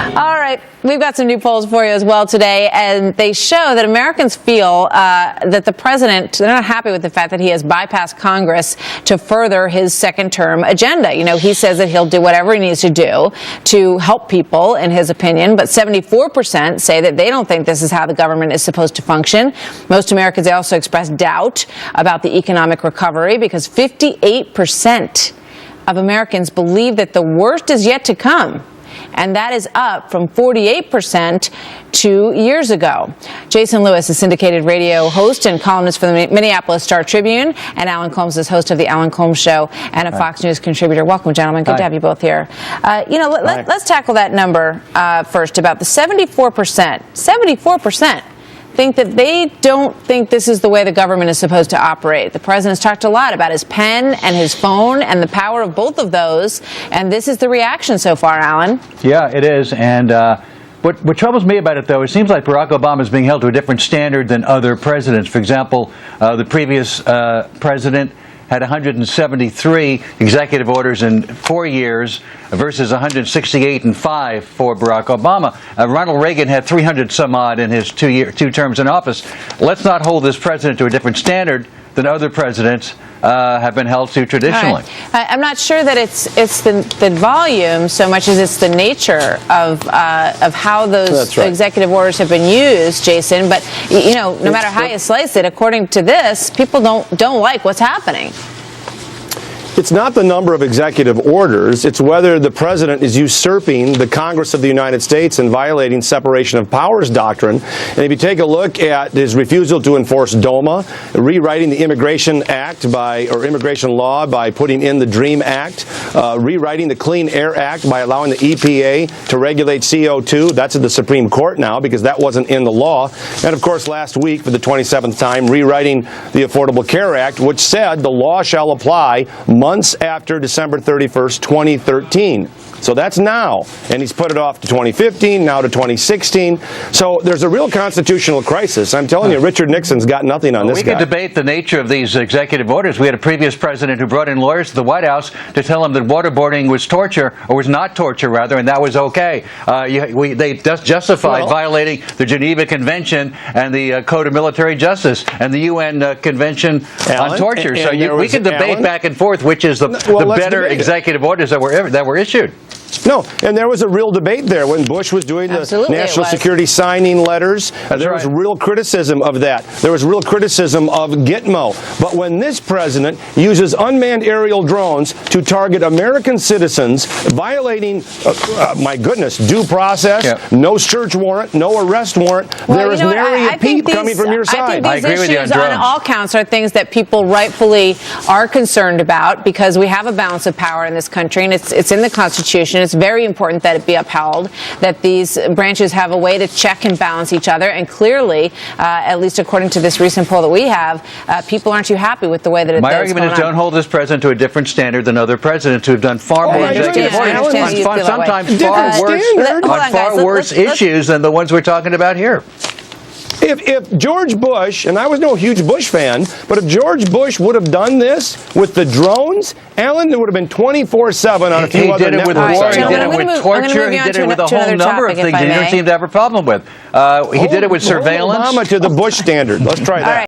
All right, we've got some new polls for you as well today, and they show that Americans feel that the president, they're not happy with the fact that he has bypassed Congress to further his second-term agenda. You know, he says that he'll do whatever he needs to do to help people, in his opinion, but 74% say that they don't think this is how the government is supposed to function. Most Americans also express doubt about the economic recovery because 58% of Americans believe that the worst is yet to come. And that is up from 48% 2 years ago. Jason Lewis is syndicated radio host and columnist for the Minneapolis Star-Tribune, and Alan Colmes is host of The Alan Colmes Show and a Fox News contributor. Welcome, gentlemen. Good to have you both here. Let's tackle that number first about the 74%. 74% think that they don't think this is the way the government is supposed to operate. The president's talked a lot about his pen and his phone and the power of both of those, and this is the reaction so far, Alan. Yeah, it is, and what troubles me about it, though, it seems like Barack Obama is being held to a different standard than other presidents. For example, the previous president had 173 executive orders in 4 years versus 168 in 5 for Barack Obama. Ronald Reagan had 300 some odd in his two terms in office. Let's not hold this president to a different standard than other presidents have been held to traditionally. Right. I'm not sure that it's the volume so much as it's the nature of how those executive orders have been used, Jason. But you know, no matter how you slice it, according to this, people don't like what's happening. It's not the number of executive orders, it's whether the president is usurping the Congress of the United States and violating separation of powers doctrine. And if you take a look at his refusal to enforce DOMA, rewriting the Immigration Act or immigration law by putting in the DREAM Act, rewriting the Clean Air Act by allowing the EPA to regulate CO2, that's at the Supreme Court now because that wasn't in the law. And of course last week for the 27th time, rewriting the Affordable Care Act, which said the law shall apply months after December 31st, 2013. So that's now. And he's put it off to 2015, now to 2016. So there's a real constitutional crisis. I'm telling you, Richard Nixon's got nothing on this guy. We could debate the nature of these executive orders. We had a previous president who brought in lawyers to the White House to tell him that waterboarding was torture, or was not torture, rather, and that was okay. They justified violating the Geneva Convention and the Code of Military Justice and the UN Convention on Torture. So we can debate back and forth which is the better executive orders that were issued. No, and there was a real debate there when Bush was doing the national security signing letters. There was real criticism of that. There was real criticism of Gitmo. But when this president uses unmanned aerial drones to target American citizens, violating, my goodness, due process, no search warrant, no arrest warrant, there is nary a peep coming from your side. I think these issues on all counts are things that people rightfully are concerned about because we have a balance of power in this country, and it's in the Constitution. It's very important that it be upheld, that these branches have a way to check and balance each other. And clearly, at least according to this recent poll that we have, people aren't too happy with the way that it's going on. My argument is don't hold this president to a different standard than other presidents who have done far more executive orders on sometimes far worse issues than the ones we're talking about here. If George Bush, and I was no huge Bush fan, but if George Bush would have done this with the drones, Alan, there would have been 24/7 on a few other networks. He did it with war, he did it with torture, he did it with a whole number of things he didn't seem to have a problem with. He did it with surveillance. Hold Obama to the Bush standard. Let's try that.